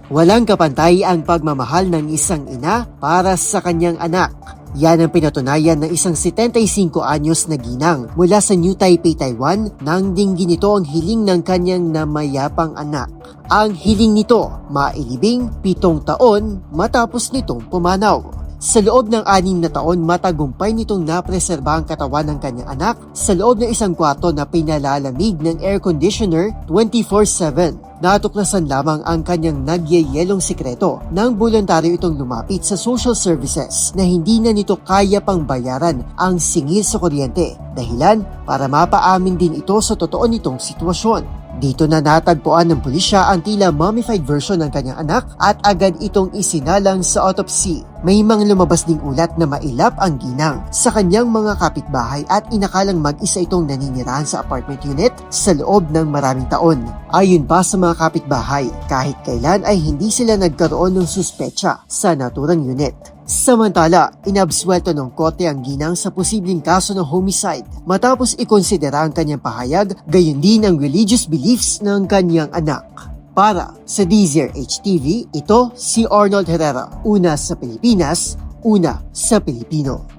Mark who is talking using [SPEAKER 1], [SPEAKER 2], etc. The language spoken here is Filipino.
[SPEAKER 1] Walang kapantay ang pagmamahal ng isang ina para sa kanyang anak. Yan ang pinatunayan ng isang 75 anyos na ginang mula sa New Taipei, Taiwan nang dinggin nito ang hiling ng kanyang namayapang anak. Ang hiling nito, mailibing 7 taon matapos nitong pumanaw. Sa loob ng 6 na taon, matagumpay nitong napreserba ang katawan ng kanyang anak sa loob ng isang kwarto na pinalalamig ng air conditioner 24/7. Natuklasan lamang ang kanyang nagyayelong sikreto nang voluntaryo itong lumapit sa social services na hindi na nito kaya pang bayaran ang singil sa kuryente. Dahilan para mapaamin din ito sa totoo nitong sitwasyon. Dito na natagpuan ng pulisya ang tila mummified version ng kanyang anak at agad itong isinalang sa autopsy. May mga lumabas ding ulat na mailap ang ginang sa kanyang mga kapitbahay at inakalang mag-isa itong naninirahan sa apartment unit sa loob ng maraming taon. Ayon pa sa mga kapitbahay, kahit kailan ay hindi sila nagkaroon ng suspetsa sa naturang unit. Samantala, inabsuelto ng korte ang ginang sa posibleng kaso ng homicide matapos ikonsidera ang kanyang pahayag gayon din ang religious beliefs ng kanyang anak. Para sa DZRH TV, ito si Arnold Herrera. Una sa Pilipinas, una sa Pilipino.